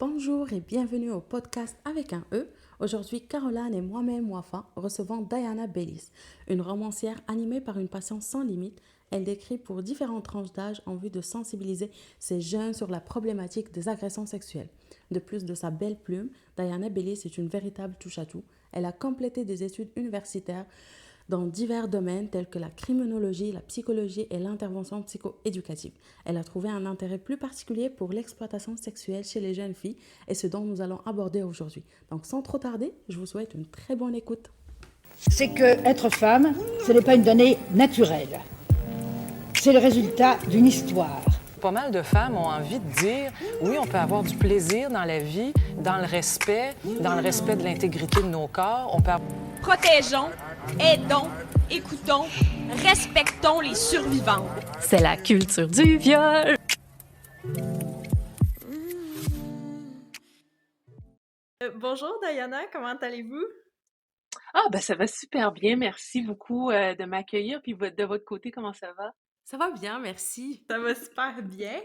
Bonjour et bienvenue au podcast avec un E. Aujourd'hui, Caroline et moi-même, Wafa, recevons Diana Bellis, une romancière animée par une passion sans limite. Elle décrit pour différentes tranches d'âge en vue de sensibiliser ces jeunes sur la problématique des agressions sexuelles. De plus de sa belle plume, Diana Bellis est une véritable touche-à-tout. Elle a complété des études universitaires dans divers domaines tels que la criminologie, la psychologie et l'intervention psychoéducative. Elle a trouvé un intérêt plus particulier pour l'exploitation sexuelle chez les jeunes filles et ce dont nous allons aborder aujourd'hui. Donc sans trop tarder, je vous souhaite une très bonne écoute. C'est que être femme, ce n'est pas une donnée naturelle. C'est le résultat d'une histoire. Pas mal de femmes ont envie de dire, oui, on peut avoir du plaisir dans la vie, dans le respect de l'intégrité de nos corps. Protégeons, aidons, écoutons, respectons les survivantes. C'est la culture du viol. Bonjour Diana, comment allez-vous? Ça va super bien. Merci beaucoup de m'accueillir. Puis de votre côté, comment ça va? Ça va bien, merci. Ça va super bien.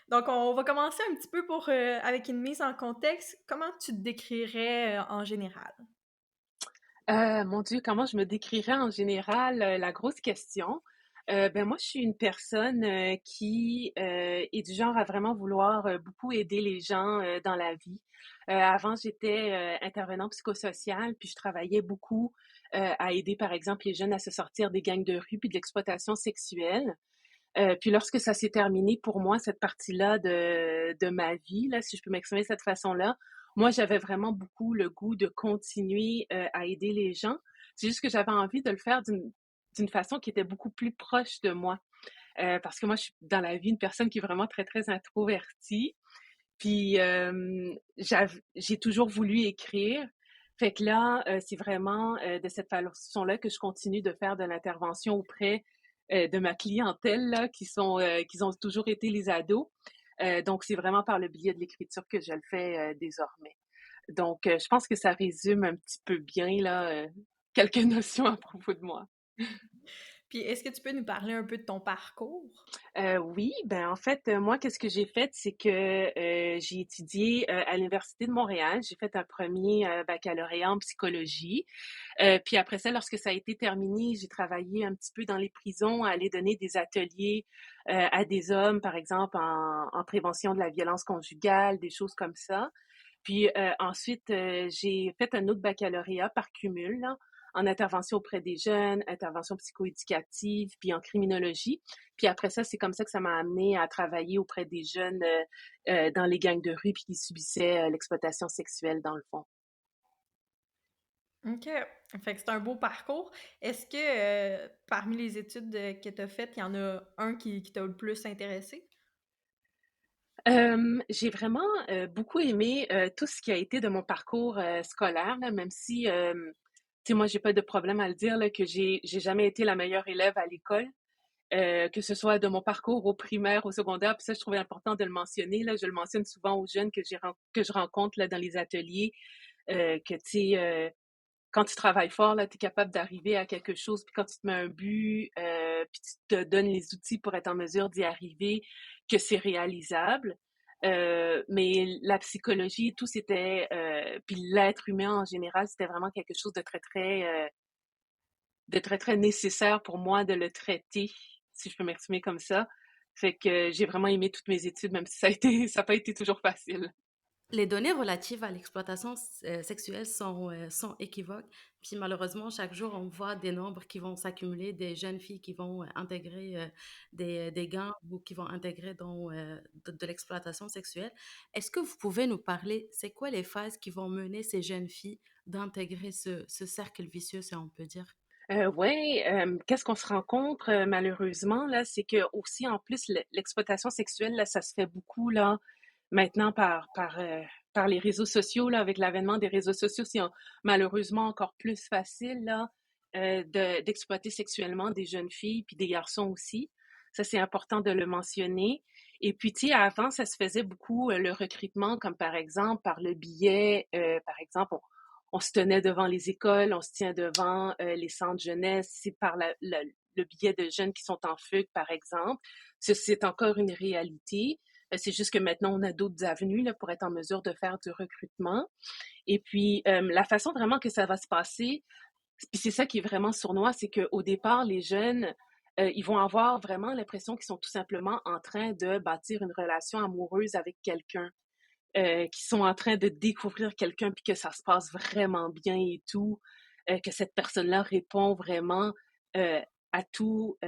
Donc, on va commencer un petit peu avec une mise en contexte. Comment tu te décrirais en général? Mon Dieu, comment je me décrirais en général? La grosse question. Moi, je suis une personne qui est du genre à vraiment vouloir beaucoup aider les gens dans la vie. Avant, j'étais intervenant psychosocial, puis je travaillais beaucoup à aider, par exemple, les jeunes à se sortir des gangs de rue puis de l'exploitation sexuelle. Puis lorsque ça s'est terminé pour moi, cette partie-là de ma vie, là, si je peux m'exprimer de cette façon-là, moi, j'avais vraiment beaucoup le goût de continuer à aider les gens. C'est juste que j'avais envie de le faire d'une façon qui était beaucoup plus proche de moi. Parce que moi, je suis dans la vie une personne qui est vraiment très, très introvertie. Puis j'ai toujours voulu écrire. Fait que là, c'est vraiment de cette façon-là que je continue de faire de l'intervention auprès de ma clientèle, là, qui ont toujours été les ados. Donc, c'est vraiment par le biais de l'écriture que je le fais désormais. Donc, je pense que ça résume un petit peu bien là, quelques notions à propos de moi. Puis, est-ce que tu peux nous parler un peu de ton parcours? Oui, en fait, moi, qu'est-ce que j'ai fait, c'est que j'ai étudié à l'Université de Montréal. J'ai fait un premier baccalauréat en psychologie. Puis après ça, lorsque ça a été terminé, j'ai travaillé un petit peu dans les prisons, à aller donner des ateliers à des hommes, par exemple, en prévention de la violence conjugale, des choses comme ça. Puis ensuite, j'ai fait un autre baccalauréat par cumul, là, en intervention auprès des jeunes, intervention psychoéducative, puis en criminologie. Puis après ça, c'est comme ça que ça m'a amené à travailler auprès des jeunes dans les gangs de rue puis qui subissaient l'exploitation sexuelle dans le fond. OK. Fait que c'est un beau parcours. Est-ce que parmi les études que tu as faites, il y en a un qui t'a le plus intéressé? J'ai vraiment beaucoup aimé tout ce qui a été de mon parcours scolaire, là, même si, tu sais, moi, j'ai pas de problème à le dire, là, que j'ai jamais été la meilleure élève à l'école. Que ce soit de mon parcours au primaire, au secondaire, puis ça, je trouvais important de le mentionner. Là, je le mentionne souvent aux jeunes que je rencontre là, dans les ateliers, que tu sais, quand tu travailles fort, là, tu es capable d'arriver à quelque chose, puis quand tu te mets un but, puis tu te donnes les outils pour être en mesure d'y arriver, que c'est réalisable. Mais la psychologie et tout, c'était, puis l'être humain en général, c'était vraiment quelque chose de très, très nécessaire pour moi de le traiter, si je peux m'exprimer comme ça. Fait que j'ai vraiment aimé toutes mes études, même si ça n'a pas été toujours facile. Les données relatives à l'exploitation sexuelle sont équivoques. Puis malheureusement, chaque jour, on voit des nombres qui vont s'accumuler, des jeunes filles qui vont intégrer des gangs ou qui vont intégrer de l'exploitation sexuelle. Est-ce que vous pouvez nous parler, c'est quoi les phases qui vont mener ces jeunes filles d'intégrer ce cercle vicieux, si on peut dire? Ouais, qu'est-ce qu'on se rencontre malheureusement là, c'est que aussi en plus l'exploitation sexuelle là, ça se fait beaucoup là maintenant par les réseaux sociaux là, avec l'avènement des réseaux sociaux, malheureusement encore plus facile là d'exploiter sexuellement des jeunes filles puis des garçons aussi. Ça c'est important de le mentionner. Et puis tu sais avant ça se faisait beaucoup le recrutement comme par exemple par le biais par exemple on se tenait devant les écoles, on se tient devant les centres jeunesse, c'est par le biais de jeunes qui sont en fugue, par exemple. C'est encore une réalité. C'est juste que maintenant, on a d'autres avenues là, pour être en mesure de faire du recrutement. Et puis, la façon vraiment que ça va se passer, puis c'est ça qui est vraiment sournois, c'est qu'au départ, les jeunes, ils vont avoir vraiment l'impression qu'ils sont tout simplement en train de bâtir une relation amoureuse avec quelqu'un, qui sont en train de découvrir quelqu'un, puis que ça se passe vraiment bien et tout, que cette personne-là répond vraiment à tous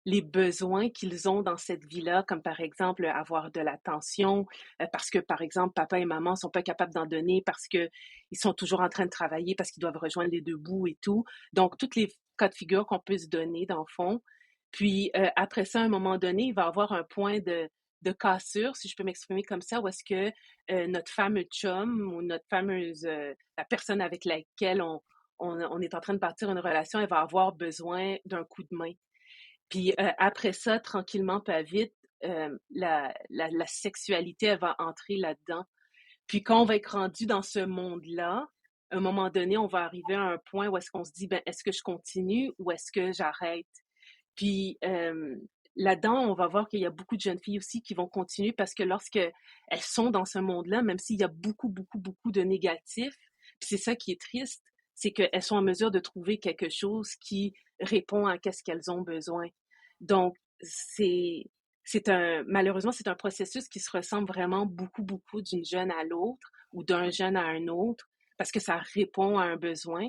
les besoins qu'ils ont dans cette vie-là, comme par exemple avoir de l'attention, parce que par exemple papa et maman sont pas capables d'en donner parce que ils sont toujours en train de travailler, parce qu'ils doivent rejoindre les deux bouts et tout. Donc toutes les cas de figure qu'on peut se donner dans le fond. Puis après ça, à un moment donné, il va y avoir un point de cassure, si je peux m'exprimer comme ça, où est-ce que notre fameux chum ou notre fameuse la personne avec laquelle on est en train de bâtir une relation, elle va avoir besoin d'un coup de main. Puis après ça, tranquillement, pas vite, la sexualité, elle va entrer là-dedans. Puis quand on va être rendu dans ce monde-là, à un moment donné, on va arriver à un point où est-ce qu'on se dit, ben, est-ce que je continue ou est-ce que j'arrête? Puis là-dedans, on va voir qu'il y a beaucoup de jeunes filles aussi qui vont continuer parce que lorsque elles sont dans ce monde-là, même s'il y a beaucoup, beaucoup, beaucoup de négatifs, puis c'est ça qui est triste, c'est qu'elles sont en mesure de trouver quelque chose qui répond à qu'est-ce qu'elles ont besoin. Donc, malheureusement, c'est un processus qui se ressemble vraiment beaucoup, beaucoup d'une jeune à l'autre ou d'un jeune à un autre parce que ça répond à un besoin.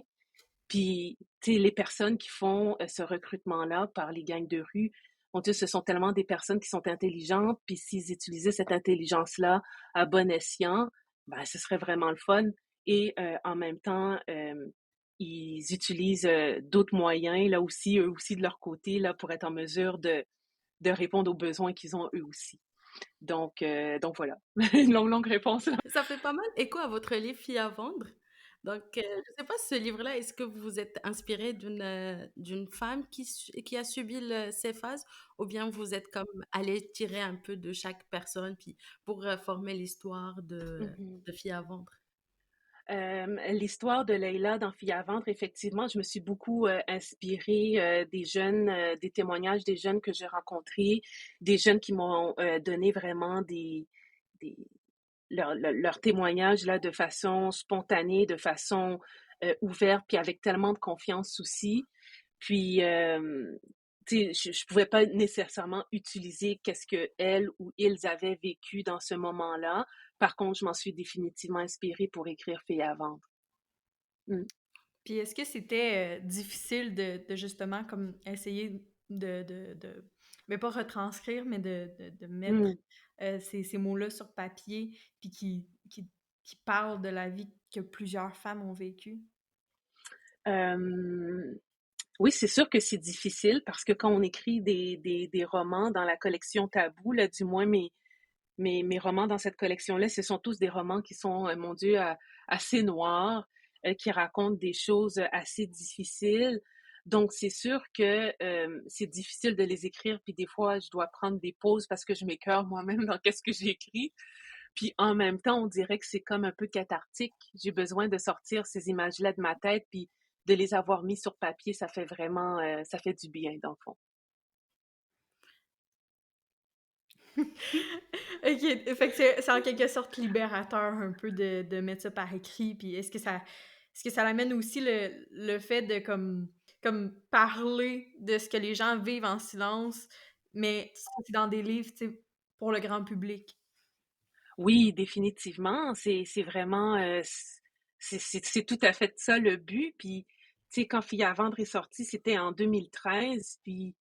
Puis, tu sais, les personnes qui font ce recrutement-là par les gangs de rue, mon Dieu, ce sont tellement des personnes qui sont intelligentes, puis s'ils utilisaient cette intelligence-là à bon escient, ben, ce serait vraiment le fun. Et en même temps, ils utilisent d'autres moyens, là aussi, eux aussi de leur côté, là, pour être en mesure de répondre aux besoins qu'ils ont eux aussi. Donc voilà, une longue, longue réponse là. Ça fait pas mal écho à votre livre Filles à vendre. Donc, je ne sais pas si ce livre-là, est-ce que vous vous êtes inspiré d'une femme qui a subi ces phases ou bien vous êtes comme allé tirer un peu de chaque personne puis pour former l'histoire Mhm. de Filles à vendre? L'histoire de Leïla dans Filles à vendre, effectivement, je me suis beaucoup inspirée des jeunes, des témoignages des jeunes que j'ai rencontrés, des jeunes qui m'ont donné vraiment des leurs témoignages là de façon spontanée, de façon ouverte, puis avec tellement de confiance aussi. Puis, tu sais, je pouvais pas nécessairement utiliser qu'est-ce que elles ou ils avaient vécu dans ce moment-là. Par contre, je m'en suis définitivement inspirée pour écrire Filles à vendre. Mm. Puis est-ce que c'était difficile de justement comme essayer mais pas retranscrire, mais de mettre Mm. ces mots-là sur papier, puis qui parlent de la vie que plusieurs femmes ont vécue? Euh, oui, c'est sûr que c'est difficile parce que quand on écrit des romans dans la collection Tabou, là, du moins mes romans dans cette collection-là, ce sont tous des romans qui sont, mon Dieu, assez noirs, qui racontent des choses assez difficiles. Donc, c'est sûr que c'est difficile de les écrire, puis des fois, je dois prendre des pauses parce que je m'écœure moi-même dans qu'est-ce que j'écris. Puis en même temps, on dirait que c'est comme un peu cathartique. J'ai besoin de sortir ces images-là de ma tête, puis de les avoir mis sur papier, ça fait vraiment, ça fait du bien, dans le fond. OK, fait que c'est en quelque sorte libérateur un peu de mettre ça par écrit, puis est-ce que ça l'amène aussi le fait de comme parler de ce que les gens vivent en silence, mais sorti dans des livres, tu sais, pour le grand public? Oui, définitivement. C'est vraiment, c'est tout à fait ça le but. Puis, tu sais, quand Fille à vendre est sorti, c'était en 2013. Puis,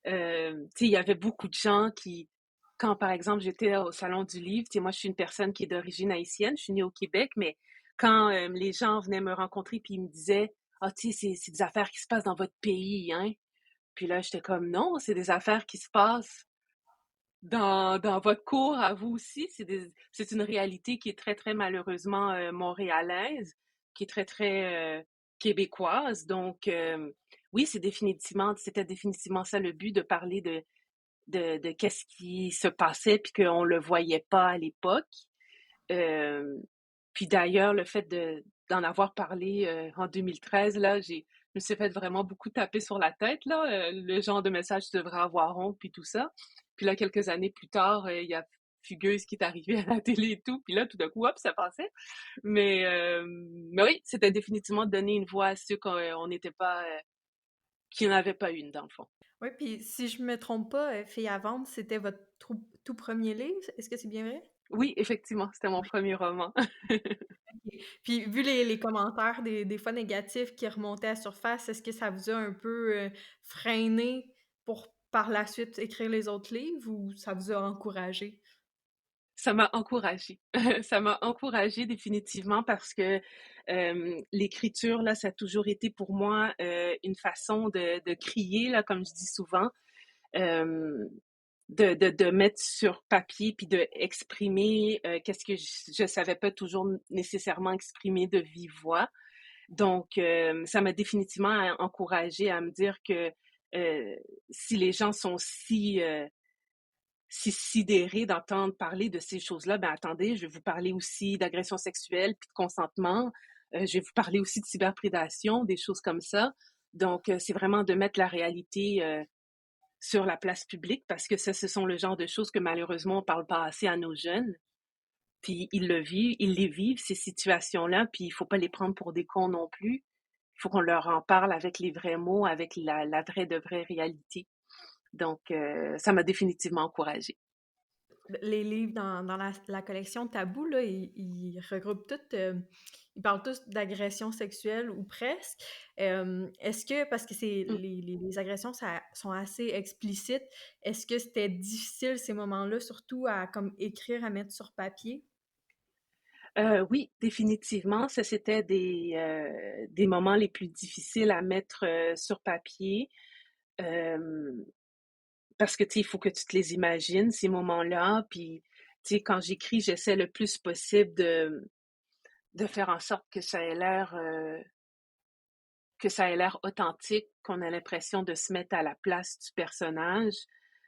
tu sais, il y avait beaucoup de gens qui, quand par exemple j'étais au Salon du Livre, tu sais, moi je suis une personne qui est d'origine haïtienne, je suis née au Québec, mais quand les gens venaient me rencontrer puis ils me disaient, ah, tu sais, c'est des affaires qui se passent dans votre pays, hein? Puis là, j'étais comme, non, c'est des affaires qui se passent dans votre cours à vous aussi. C'est une réalité qui est très, très malheureusement montréalaise, qui est très, très québécoise. Donc, oui, c'était définitivement ça le but de parler de qu'est-ce qui se passait puis qu'on le voyait pas à l'époque. Euh, Puis d'ailleurs, le fait d'en avoir parlé en 2013, là, je me suis fait vraiment beaucoup taper sur la tête, là, le genre de message tu devrais avoir honte, puis tout ça. Puis là, quelques années plus tard, il y a fugueuse qui est arrivée à la télé et tout, puis là, tout d'un coup, hop, ça passait. Mais oui, c'était définitivement donner une voix à ceux qu'on n'était pas, qui n'avaient pas une, dans le fond. Oui, puis si je me trompe pas, Filles à vendre, c'était votre tout premier livre. Est-ce que c'est bien vrai? Oui, effectivement, c'était mon Oui. premier roman. OK. Puis vu les commentaires des fois négatifs qui remontaient à la surface, est-ce que ça vous a un peu, freiné pour par la suite écrire les autres livres ou ça vous a encouragé? Ça m'a encouragée. Ça m'a encouragée définitivement parce que l'écriture, là, ça a toujours été pour moi une façon de crier, là, comme je dis souvent, euh, de mettre sur papier puis de exprimer qu'est-ce que je savais pas toujours nécessairement exprimer de vive voix. Donc, ça m'a définitivement encouragée à me dire que euh, si les gens sont si sidérés d'entendre parler de ces choses-là, ben attendez, je vais vous parler aussi d'agression sexuelle puis de consentement. Je vais vous parler aussi de cyberprédation, des choses comme ça. Donc, c'est vraiment de mettre la réalité sur la place publique parce que ça, ce sont le genre de choses que malheureusement on parle pas assez à nos jeunes. Puis ils le vivent, ils les vivent ces situations-là, puis il faut pas les prendre pour des cons non plus. Il faut qu'on leur en parle avec les vrais mots, avec la vraie de vraie réalité. Donc, ça m'a définitivement encouragée. Les livres dans la collection Tabou, là, ils regroupent toutes, ils parlent tous d'agressions sexuelles ou presque. Est-ce que, parce que c'est Mm. les agressions sont assez explicites, est-ce que c'était difficile ces moments-là, surtout à comme écrire, à mettre sur papier? Oui, définitivement. Ça, c'était des moments les plus difficiles à mettre sur papier. Euh, Parce que, tu sais, il faut que tu te les imagines, ces moments-là. Puis, tu sais, quand j'écris, j'essaie le plus possible de faire en sorte que ça ait l'air authentique, qu'on a l'impression de se mettre à la place du personnage,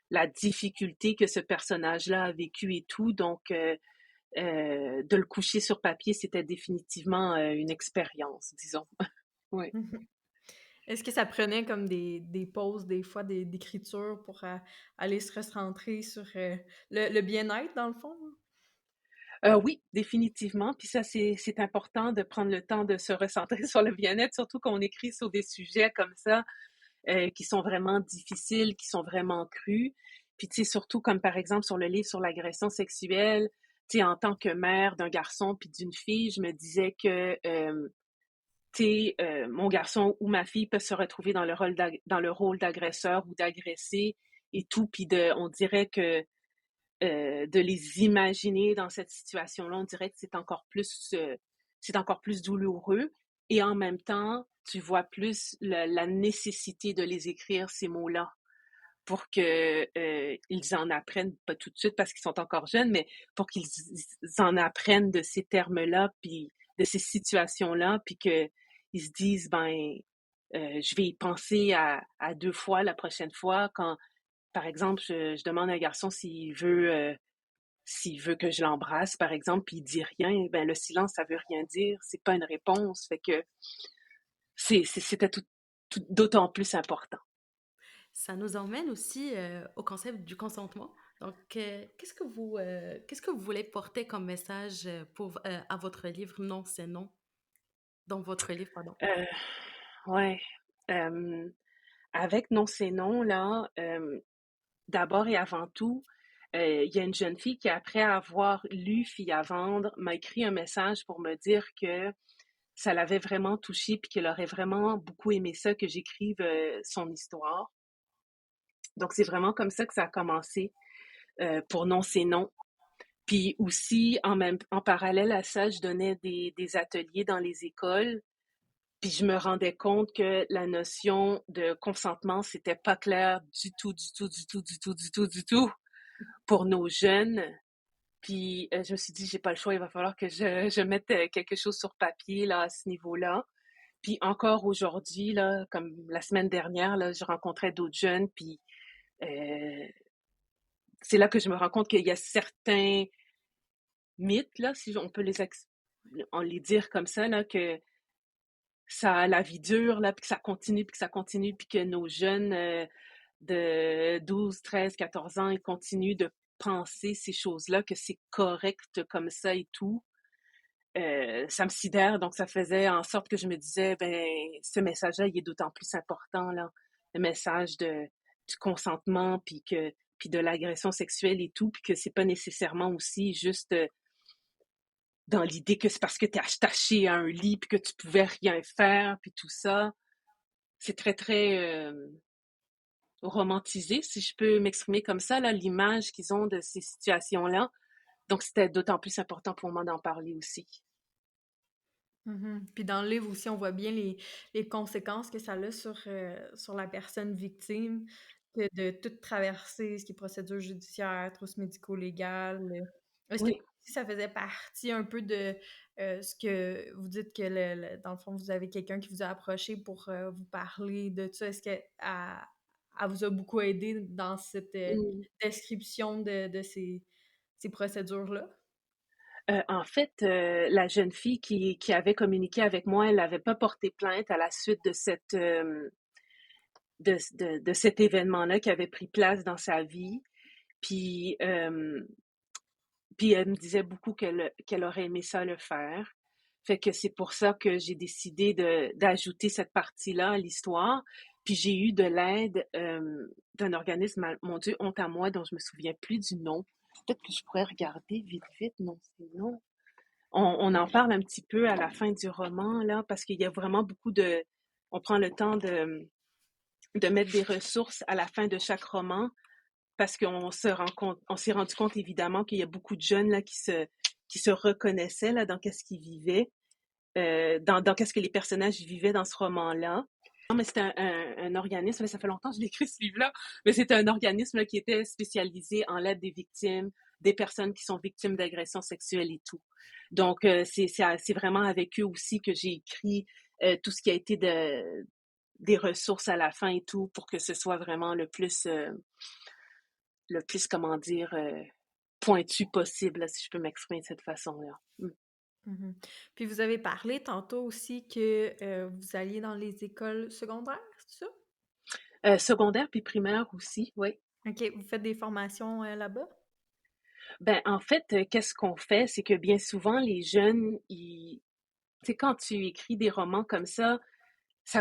la difficulté que ce personnage-là a vécu et tout. Donc, de le coucher sur papier, c'était définitivement une expérience, disons. Oui. Est-ce que ça prenait comme des pauses, des fois, d'écriture pour aller se recentrer sur le bien-être, dans le fond? Oui, définitivement. Puis ça, c'est important de prendre le temps de se recentrer sur le bien-être, surtout quand on écrit sur des sujets comme ça, qui sont vraiment difficiles, qui sont vraiment crus. Puis tu sais, surtout comme par exemple sur le livre sur l'agression sexuelle, tu sais, en tant que mère d'un garçon puis d'une fille, je me disais que tu sais, mon garçon ou ma fille peut se retrouver dans le rôle d'agresseur ou d'agressé et tout, puis on dirait que de les imaginer dans cette situation-là, on dirait que c'est encore plus douloureux. Et en même temps, tu vois plus la nécessité de les écrire, ces mots-là, pour que ils en apprennent, pas tout de suite parce qu'ils sont encore jeunes, mais pour qu'ils en apprennent de ces termes-là, puis de ces situations-là, puis qu'ils se disent, ben, je vais y penser à deux fois la prochaine fois quand, par exemple, je demande à un garçon s'il veut que je l'embrasse, par exemple, puis il dit rien, ben le silence, ça veut rien dire, c'est pas une réponse. Fait que c'était tout d'autant plus important. Ça nous emmène aussi au concept du consentement. Donc, qu'est-ce que vous voulez porter comme message à votre livre Non, c'est non, dans votre livre, pardon. Euh, ouais. Euh, Avec Non, c'est non, là, d'abord et avant tout, il y a une jeune fille qui, après avoir lu Fille à vendre, m'a écrit un message pour me dire que ça l'avait vraiment touchée puis qu'elle aurait vraiment beaucoup aimé ça, que j'écrive son histoire. Donc, c'est vraiment comme ça que ça a commencé pour Non, c'est non. Puis aussi, en parallèle à ça, je donnais des ateliers dans les écoles. Puis je me rendais compte que la notion de consentement, c'était pas clair du tout, du tout, du tout, du tout, du tout, du tout pour nos jeunes. Puis je me suis dit, j'ai pas le choix, il va falloir que je mette quelque chose sur papier là, à ce niveau-là. Puis encore aujourd'hui, là, comme la semaine dernière, là, je rencontrais d'autres jeunes, puis euh, c'est là que je me rends compte qu'il y a certains mythes, là, si on peut les dire comme ça, là, que ça a la vie dure, là, puis que ça continue, puis que ça continue, puis que nos jeunes de 12, 13, 14 ans, ils continuent penser ces choses-là, que c'est correct comme ça et tout, ça me sidère. Donc, ça faisait en sorte que je me disais, ben, ce message-là, il est d'autant plus important, là. Le message du consentement, puis de l'agression sexuelle et tout, puis que c'est pas nécessairement aussi juste dans l'idée que c'est parce que t'es attaché à un lit, puis que tu pouvais rien faire, puis tout ça. C'est très, très romantisé, si je peux m'exprimer comme ça, là, l'image qu'ils ont de ces situations-là. Donc, c'était d'autant plus important pour moi d'en parler aussi. Puis dans le livre aussi, on voit bien les conséquences que ça a sur la personne victime, que de tout traverser, ce qui est procédure judiciaire, trousses médico-légales. Est-ce que Oui. ça faisait partie un peu de ce que vous dites que dans le fond, vous avez quelqu'un qui vous a approché pour vous parler de ça? Est-ce qu'elle elle vous a beaucoup aidé dans cette Mm. description de ces procédures-là? En fait, la jeune fille qui avait communiqué avec moi, elle n'avait pas porté plainte à la suite de de cet événement-là qui avait pris place dans sa vie. Puis, puis elle me disait beaucoup qu'elle aurait aimé ça le faire. Fait que c'est pour ça que j'ai décidé d'ajouter cette partie-là à l'histoire. Puis j'ai eu de l'aide d'un organisme, mon Dieu, honte à moi, dont je me souviens plus du nom. Peut-être que je pourrais regarder vite, vite. Non, c'est non. On en parle un petit peu à la fin du roman, là, parce qu'il y a vraiment beaucoup de... On prend le temps de mettre des ressources à la fin de chaque roman, parce qu'on on s'est rendu compte évidemment qu'il y a beaucoup de jeunes là, qui se reconnaissaient là, dans qu'est-ce qu'ils vivaient, dans qu'est-ce que les personnages vivaient dans ce roman-là. Non, mais c'est un organisme, là, ça fait longtemps que je l'ai écrit ce livre-là, mais c'est un organisme là, qui était spécialisé en l'aide des victimes, des personnes qui sont victimes d'agressions sexuelles et tout. Donc, c'est vraiment avec eux aussi que j'ai écrit tout ce qui a été des ressources à la fin et tout pour que ce soit vraiment le plus, comment dire, pointu possible, là, si je peux m'exprimer de cette façon-là. Mhm. Puis vous avez parlé tantôt aussi que vous alliez dans les écoles secondaires, c'est ça? Secondaire puis primaire aussi, oui. OK, vous faites des formations là-bas? Ben, en fait, qu'est-ce qu'on fait? C'est que bien souvent, les jeunes, tu sais, quand tu écris des romans comme ça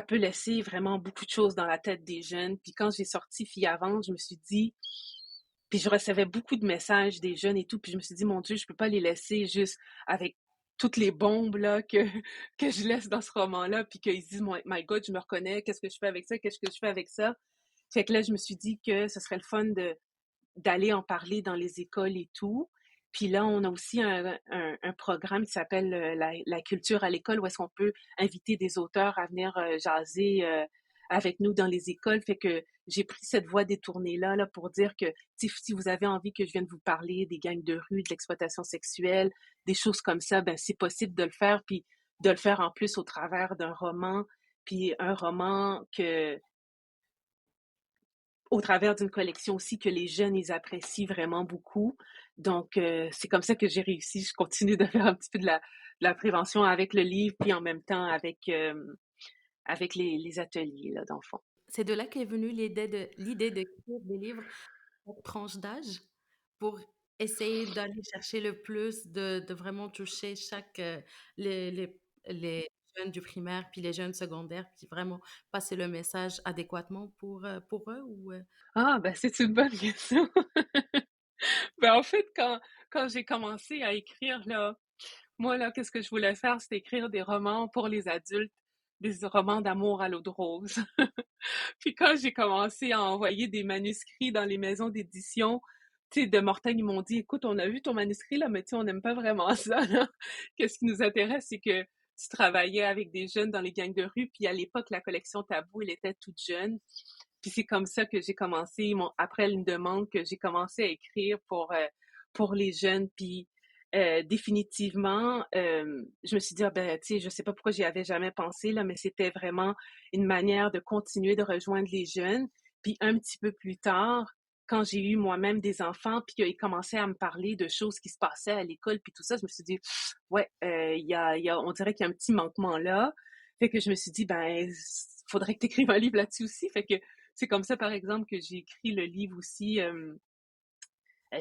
peut laisser vraiment beaucoup de choses dans la tête des jeunes. Puis quand j'ai sorti Fille avant, je me suis dit, puis je recevais beaucoup de messages des jeunes et tout, puis je me suis dit, mon Dieu, je peux pas les laisser juste avec toutes les bombes là que je laisse dans ce roman-là, puis qu'ils se disent, my God, je me reconnais, qu'est-ce que je fais avec ça, qu'est-ce que je fais avec ça? Fait que là, je me suis dit que ce serait le fun d'aller en parler dans les écoles et tout. Puis là, on a aussi un programme qui s'appelle la culture à l'école, où est-ce qu'on peut inviter des auteurs à venir jaser avec nous dans les écoles. Fait que j'ai pris cette voie détournée-là là, pour dire que si vous avez envie que je vienne vous parler des gangs de rue, de l'exploitation sexuelle, des choses comme ça, ben c'est possible de le faire, puis de le faire en plus au travers d'un roman, puis un roman au travers d'une collection aussi que les jeunes, ils apprécient vraiment beaucoup. Donc, c'est comme ça que j'ai réussi. Je continue de faire un petit peu de la prévention avec le livre, puis en même temps avec les ateliers là, d'enfants. C'est de là qu'est venue l'idée d'écrire des livres à tranche d'âge pour essayer d'aller chercher le plus, de vraiment toucher les jeunes du primaire, puis les jeunes secondaires, puis vraiment passer le message adéquatement pour eux ou... Ah, ben c'est une bonne question. Ben, en fait, quand j'ai commencé à écrire, là, moi, là, qu'est-ce que je voulais faire? C'était écrire des romans pour les adultes, des romans d'amour à l'eau de rose. Puis quand j'ai commencé à envoyer des manuscrits dans les maisons d'édition, tu sais, de Mortagne, ils m'ont dit, écoute, on a vu ton manuscrit, là, mais tu sais, on n'aime pas vraiment ça, là. Qu'est-ce qui nous intéresse, c'est que tu travaillais avec des jeunes dans les gangs de rue, puis à l'époque, la collection Tabou, elle était toute jeune. Puis c'est comme ça que j'ai commencé, après une demande, que j'ai commencé à écrire pour les jeunes. Puis définitivement, je me suis dit, ah ben, tu sais, je sais pas pourquoi j'y avais jamais pensé, là, mais c'était vraiment une manière de continuer de rejoindre les jeunes. Puis un petit peu plus tard, quand j'ai eu moi-même des enfants, puis qu'ils commençaient à me parler de choses qui se passaient à l'école, puis tout ça, je me suis dit, ouais, on dirait qu'il y a un petit manquement là. Fait que je me suis dit, ben, faudrait que tu écrives un livre là-dessus aussi. Fait que c'est comme ça, par exemple, que j'ai écrit le livre aussi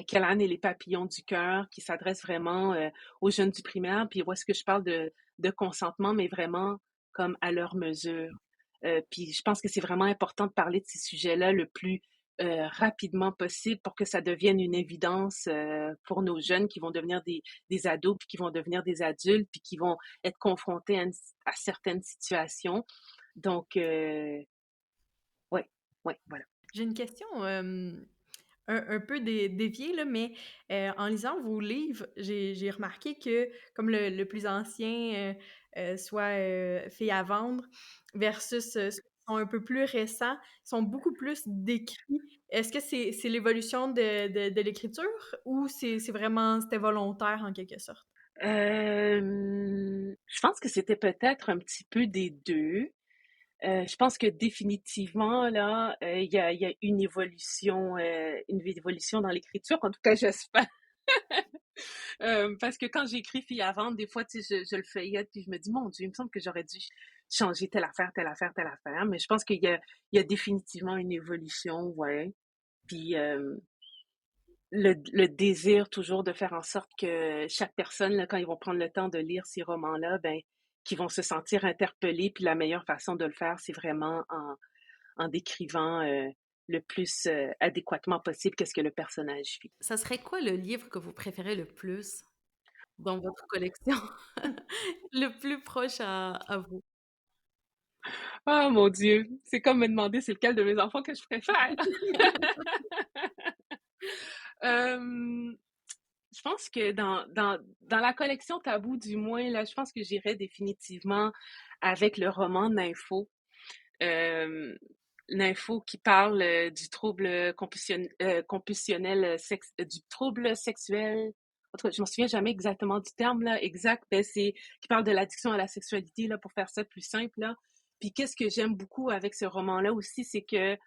Kélan et les papillons du cœur, qui s'adresse vraiment aux jeunes du primaire, puis où est-ce que je parle de consentement, mais vraiment comme à leur mesure. Puis je pense que c'est vraiment important de parler de ces sujets-là le plus rapidement possible pour que ça devienne une évidence pour nos jeunes qui vont devenir des ados, puis qui vont devenir des adultes, puis qui vont être confrontés à certaines situations. Donc, ouais, ouais, voilà. J'ai une question un peu déviée, là, mais en lisant vos livres, j'ai remarqué que comme le plus ancien, soit Filles à vendre, versus ceux qui sont un peu plus récents, sont beaucoup plus décrits. Est-ce que c'est l'évolution de l'écriture ou c'était volontaire en quelque sorte? Je pense que c'était peut-être un petit peu des deux. Je pense que définitivement, là, il y a une évolution dans l'écriture. En tout cas, j'espère. Parce que quand j'écris Fille à vendre, des fois, tu sais, je le feuillette, puis je me dis, mon Dieu, il me semble que j'aurais dû changer telle affaire, telle affaire, telle affaire. Mais je pense il y a définitivement une évolution, ouais. Puis le désir toujours de faire en sorte que chaque personne, là, quand ils vont prendre le temps de lire ces romans-là, ben, qu'ils vont se sentir interpellés. Puis la meilleure façon de le faire, c'est vraiment en décrivant le plus adéquatement possible qu'est-ce que le personnage vit. Ça serait quoi le livre que vous préférez le plus dans votre collection? Le plus proche à vous? Oh mon Dieu, c'est comme me demander c'est lequel de mes enfants que je préfère. Euh, je pense que dans la collection Tabou, du moins, là, je pense que j'irais définitivement avec le roman Nympho. Euh, Nympho qui parle du trouble compulsionnel, du trouble sexuel. En tout cas, je m'en souviens jamais exactement du terme là, exact, mais c'est qui parle de l'addiction à la sexualité là, pour faire ça plus simple là. Puis qu'est-ce que j'aime beaucoup avec ce roman-là aussi, c'est que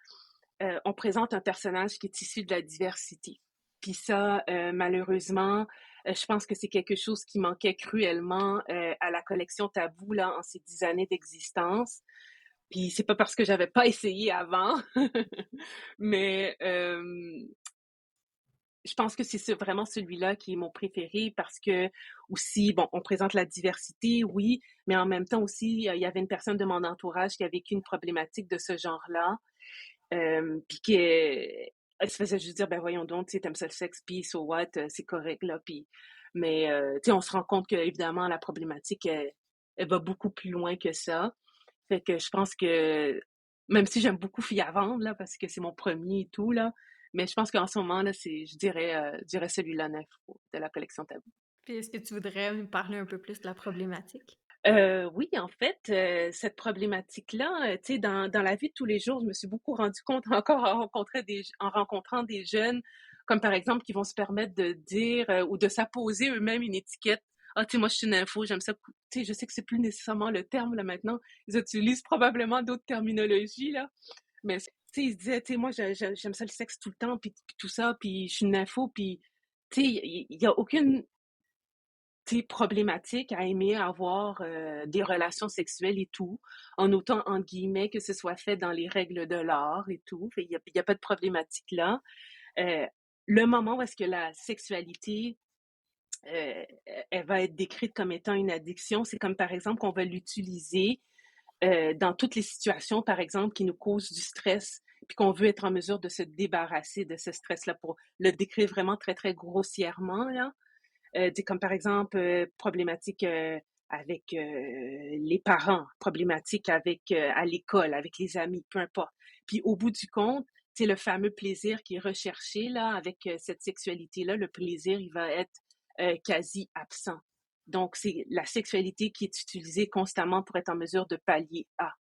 on présente un personnage qui est issu de la diversité. Puis ça, malheureusement, je pense que c'est quelque chose qui manquait cruellement à la collection Tabou là en ces 10 années d'existence. Puis c'est pas parce que j'avais pas essayé avant, mais je pense que c'est vraiment celui-là qui est mon préféré parce que aussi, bon, on présente la diversité, oui, mais en même temps aussi, il y avait une personne de mon entourage qui a vécu une problématique de ce genre-là, puis qui elle se faisait juste dire, ben voyons donc, tu sais, t'aimes ça le sexe, puis so what, c'est correct là, puis mais tu sais, on se rend compte que évidemment la problématique elle va beaucoup plus loin que ça. Fait que je pense que même si j'aime beaucoup Fille à vendre là parce que c'est mon premier et tout là, mais je pense qu'en ce moment là, je dirais celui-là neuf de la collection Tabou. Puis est-ce que tu voudrais me parler un peu plus de la problématique? Oui, en fait, cette problématique-là, tu sais, dans la vie de tous les jours, je me suis beaucoup rendu compte encore en rencontrant des jeunes, comme par exemple, qui vont se permettre de dire ou de s'apposer eux-mêmes une étiquette. Ah, tu sais, moi, je suis une info, j'aime ça. Tu sais, je sais que c'est plus nécessairement le terme, là, maintenant. Ils utilisent probablement d'autres terminologies, là. Mais, tu sais, ils se disaient, tu sais, moi, j'aime ça le sexe tout le temps, puis tout ça, puis je suis une info, puis, tu sais, il y a aucune problématique à aimer avoir des relations sexuelles et tout, en autant, entre guillemets, que ce soit fait dans les règles de l'art et tout. Il y a pas de problématique là. Euh, le moment où est-ce que la sexualité, euh, elle va être décrite comme étant une addiction, c'est comme par exemple qu'on va l'utiliser dans toutes les situations, par exemple, qui nous causent du stress, puis qu'on veut être en mesure de se débarrasser de ce stress-là pour le décrire vraiment très, très grossièrement, là. Comme par exemple, problématique avec les parents, problématique avec à l'école, avec les amis, peu importe. Puis au bout du compte, c'est le fameux plaisir qui est recherché là avec cette sexualité-là. Le plaisir, il va être quasi absent. Donc c'est la sexualité qui est utilisée constamment pour être en mesure de pallier à.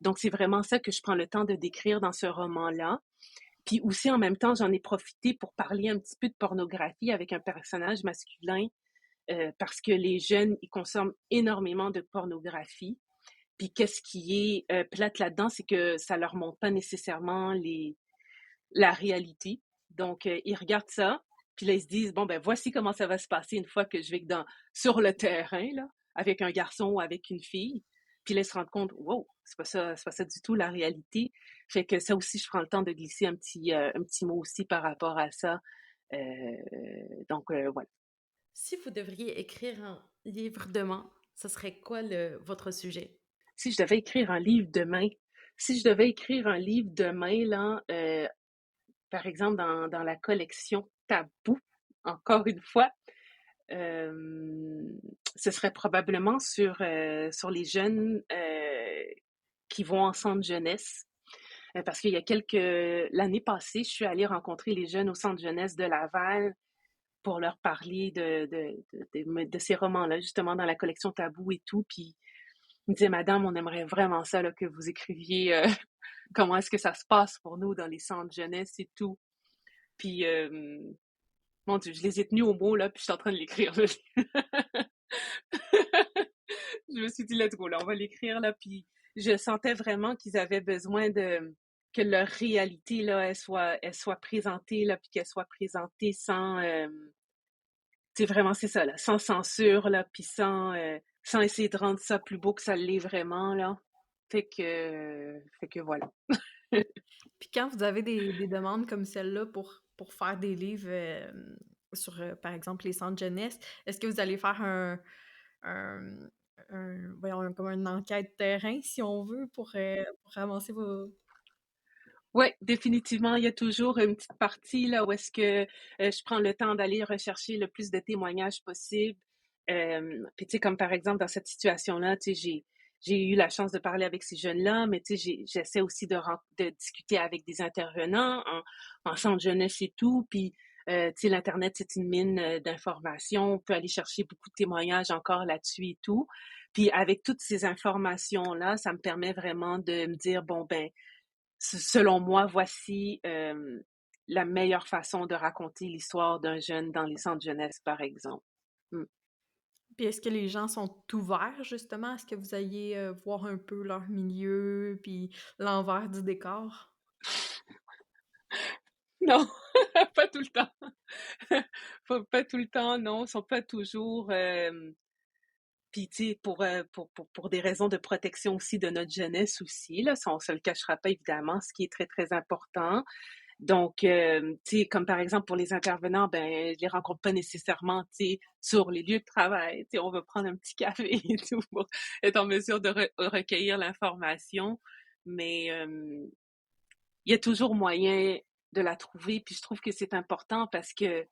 Donc c'est vraiment ça que je prends le temps de décrire dans ce roman-là. Puis aussi, en même temps, j'en ai profité pour parler un petit peu de pornographie avec un personnage masculin parce que les jeunes, ils consomment énormément de pornographie. Puis qu'est-ce qui est plate là-dedans, c'est que ça leur montre pas nécessairement la réalité. Donc, ils regardent ça, puis là, ils se disent, bon, ben voici comment ça va se passer une fois que je vais sur le terrain, là, avec un garçon ou avec une fille. Puis là, ils se rendent compte, wow, c'est pas ça du tout la réalité. Fait que ça aussi, je prends le temps de glisser un petit mot aussi par rapport à ça Voilà. Si vous devriez écrire un livre demain, ce serait quoi votre sujet? Si je devais écrire un livre demain, si je devais écrire un livre demain, là, par exemple, dans la collection Tabou, encore une fois, euh, ce serait probablement sur les jeunes qui vont en centre jeunesse. Parce qu'il y a l'année passée, je suis allée rencontrer les jeunes au centre jeunesse de Laval pour leur parler de ces romans-là, justement dans la collection Tabou et tout. Puis ils me disaient, Madame, on aimerait vraiment ça là, que vous écriviez comment est-ce que ça se passe pour nous dans les centres jeunesse et tout. Puis, mon Dieu, je les ai tenus au mot, là, puis je suis en train de l'écrire. Là. Je me suis dit, let's go, là, on va l'écrire, là. Puis, je sentais vraiment qu'ils avaient besoin que leur réalité, là, elle soit présentée, là, puis qu'elle soit présentée sans, tu sais, vraiment, c'est ça, là, sans censure, là, puis sans essayer de rendre ça plus beau que ça l'est vraiment, là. Fait que voilà. Puis quand vous avez des demandes comme celle-là pour faire des livres sur, par exemple, les centres jeunesse, est-ce que vous allez faire un, voyons, comme une enquête terrain, si on veut, pour avancer vos... Ouais, définitivement, il y a toujours une petite partie là où est-ce que je prends le temps d'aller rechercher le plus de témoignages possible. Puis tu sais, comme par exemple dans cette situation-là, tu sais, j'ai eu la chance de parler avec ces jeunes-là, mais tu sais, j'essaie aussi de discuter avec des intervenants en centre jeunesse et tout. Puis tu sais, l'internet c'est une mine d'informations. On peut aller chercher beaucoup de témoignages encore là-dessus et tout. Puis avec toutes ces informations-là, ça me permet vraiment de me dire bon ben selon moi, voici la meilleure façon de raconter l'histoire d'un jeune dans les centres jeunesse, par exemple. Mm. Puis est-ce que les gens sont ouverts, justement, à ce que vous ayez voir un peu leur milieu, puis l'envers du décor? Non, pas tout le temps. Pas tout le temps, non. Ils sont pas toujours. Puis, tu sais, pour des raisons de protection aussi de notre jeunesse aussi, là, ça, on se le cachera pas évidemment, ce qui est très, très important. Donc, tu sais, comme par exemple pour les intervenants, ben, je les rencontre pas nécessairement, tu sais, sur les lieux de travail. Tu sais, on va prendre un petit café et tout pour être en mesure de recueillir l'information. Mais il y a toujours moyen de la trouver. Puis je trouve que c'est important parce que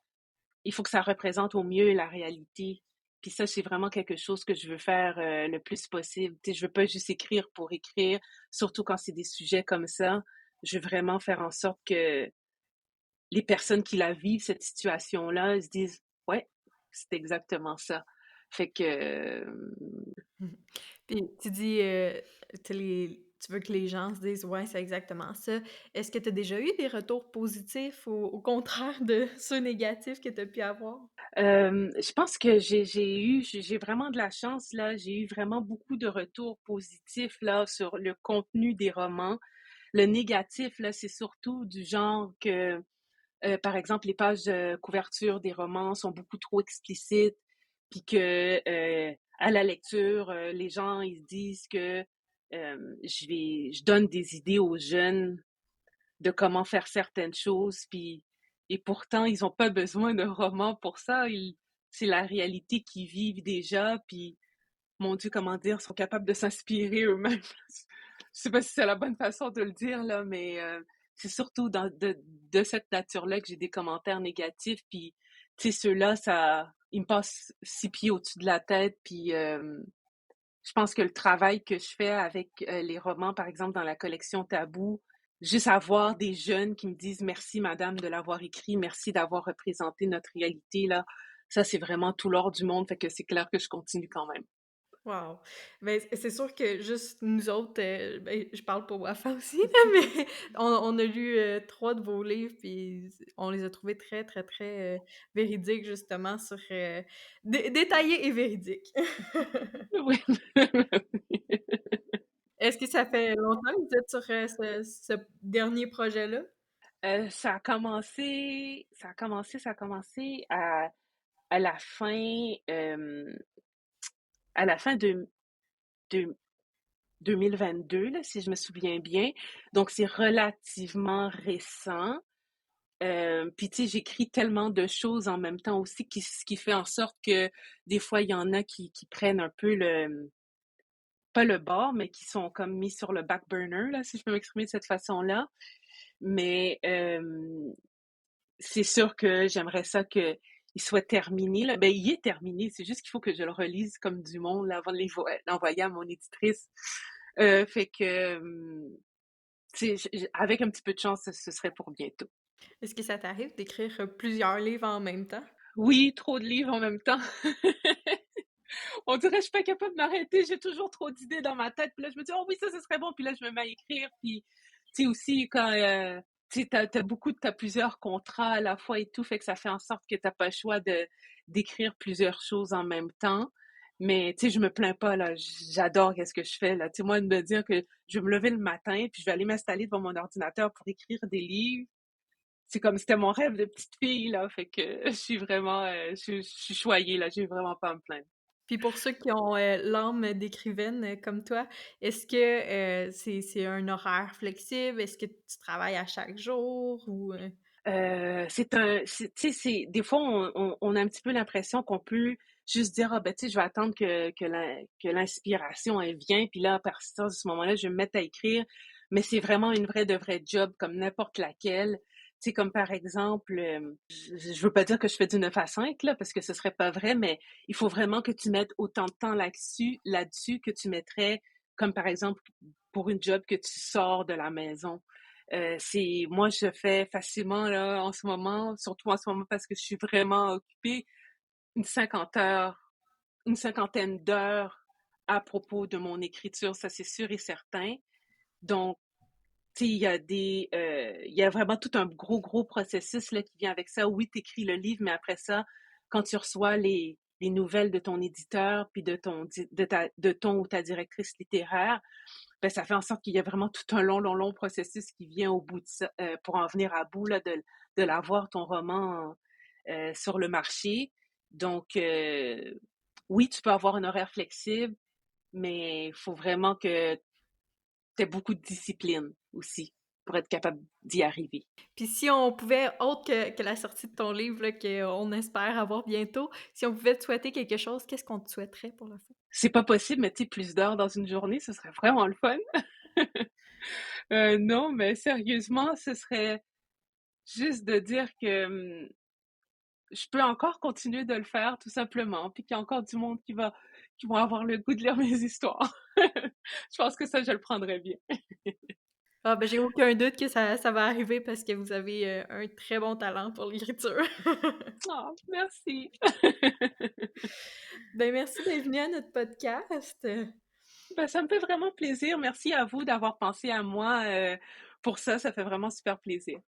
il faut que ça représente au mieux la réalité. Puis ça, c'est vraiment quelque chose que je veux faire le plus possible. Tu sais, je veux pas juste écrire pour écrire, surtout quand c'est des sujets comme ça. Je veux vraiment faire en sorte que les personnes qui la vivent, cette situation-là, elles se disent, ouais, c'est exactement ça. Fait que, Mhm. Puis tu dis, tu veux que les gens se disent, ouais, c'est exactement ça. Est-ce que tu as déjà eu des retours positifs ou au contraire de ceux négatifs que tu as pu avoir? je pense que j'ai vraiment de la chance, là. J'ai eu vraiment beaucoup de retours positifs, là, sur le contenu des romans. Le négatif, là, c'est surtout du genre que, par exemple, les pages de couverture des romans sont beaucoup trop explicites, puis que à la lecture, les gens ils se disent que je donne des idées aux jeunes de comment faire certaines choses, puis et pourtant ils n'ont pas besoin d'un roman pour ça. C'est la réalité qu'ils vivent déjà, puis mon Dieu, comment dire, sont capables de s'inspirer eux-mêmes. Je sais pas si c'est la bonne façon de le dire, là, mais c'est surtout de cette nature-là que j'ai des commentaires négatifs, puis, tu sais, ceux-là, ils me passent 6 pieds au-dessus de la tête, puis je pense que le travail que je fais avec les romans, par exemple, dans la collection Tabou, juste avoir des jeunes qui me disent merci, madame, de l'avoir écrit, merci d'avoir représenté notre réalité, là, ça, c'est vraiment tout l'or du monde, fait que c'est clair que je continue quand même. Wow! Ben, c'est sûr que juste nous autres, ben, je parle pour Wafa aussi, là, mais on a lu 3 de vos livres, puis on les a trouvés très, très, très véridiques, justement, détaillés et véridiques. Oui. Est-ce que ça fait longtemps que vous êtes sur ce dernier projet-là? Ça a commencé à la fin, à la fin de 2022, là, si je me souviens bien. Donc, c'est relativement récent. Puis tu sais, j'écris tellement de choses en même temps aussi, ce qui fait en sorte que des fois, il y en a qui prennent un peu pas le bord, mais qui sont comme mis sur le back burner, là, si je peux m'exprimer de cette façon-là. Mais c'est sûr que j'aimerais ça qu'il soit terminé, là. Ben, il est terminé, c'est juste qu'il faut que je le relise comme du monde là, avant de l'envoyer à mon éditrice. Fait que, tu sais, avec un petit peu de chance, ce serait pour bientôt. Est-ce que ça t'arrive d'écrire plusieurs livres en même temps? Oui, trop de livres en même temps. On dirait que je suis pas capable de m'arrêter, j'ai toujours trop d'idées dans ma tête. Puis là, je me dis, oh oui, ça serait bon. Puis là, je me mets à écrire. Puis, tu sais, aussi, quand tu sais, t'as plusieurs contrats à la fois et tout, fait que ça fait en sorte que t'as pas le choix d'écrire plusieurs choses en même temps. Mais, tu sais, je me plains pas, là. J'adore qu'est-ce que je fais, là. Tu sais, moi, de me dire que je vais me lever le matin, puis je vais aller m'installer devant mon ordinateur pour écrire des livres. C'est comme c'était mon rêve de petite fille, là. Fait que je suis vraiment, je suis choyée, là. J'ai vraiment pas à me plaindre. Puis pour ceux qui ont l'âme d'écrivaine comme toi, est-ce que c'est un horaire flexible? Est-ce que tu travailles à chaque jour ou Tu sais, des fois, on a un petit peu l'impression qu'on peut juste dire, ah ben, tu sais, je vais attendre que l'inspiration, elle vient, puis là, à partir de ce moment-là, je vais me mettre à écrire. Mais c'est vraiment une vraie de vraie job, comme n'importe laquelle. Tu sais, comme par exemple, je veux pas dire que je fais du 9 à 5, là, parce que ce serait pas vrai, mais il faut vraiment que tu mettes autant de temps là-dessus que tu mettrais, comme par exemple, pour une job que tu sors de la maison. Moi, je fais facilement, là, en ce moment, surtout en ce moment parce que je suis vraiment occupée, une 50 heures, une cinquantaine d'heures à propos de mon écriture, ça c'est sûr et certain. Donc, tu sais, il y a vraiment tout un gros processus là qui vient avec ça. Oui, tu écris le livre, mais après ça, quand tu reçois les nouvelles de ton éditeur puis de ton ou ta directrice littéraire, ben, ça fait en sorte qu'il y a vraiment tout un long processus qui vient au bout de ça, pour en venir à bout là, de l'avoir, ton roman, sur le marché. Donc, oui, tu peux avoir un horaire flexible, mais il faut vraiment que tu aies beaucoup de discipline aussi pour être capable d'y arriver. puis si on pouvait, autre que la sortie de ton livre là, qu'on espère avoir bientôt, si on pouvait te souhaiter quelque chose, qu'est-ce qu'on te souhaiterait pour la fin? C'est pas possible, mais tu sais, plus d'heures dans une journée, ce serait vraiment le fun. Non, mais sérieusement, ce serait juste de dire que je peux encore continuer de le faire tout simplement, puis qu'il y a encore du monde qui vont avoir le goût de lire mes histoires. Je pense que ça, je le prendrais bien. Ah ben j'ai aucun doute que ça va arriver parce que vous avez un très bon talent pour l'écriture. Oh, merci. Ben merci d'être venu à notre podcast. Ben, ça me fait vraiment plaisir. Merci à vous d'avoir pensé à moi pour ça. Ça fait vraiment super plaisir.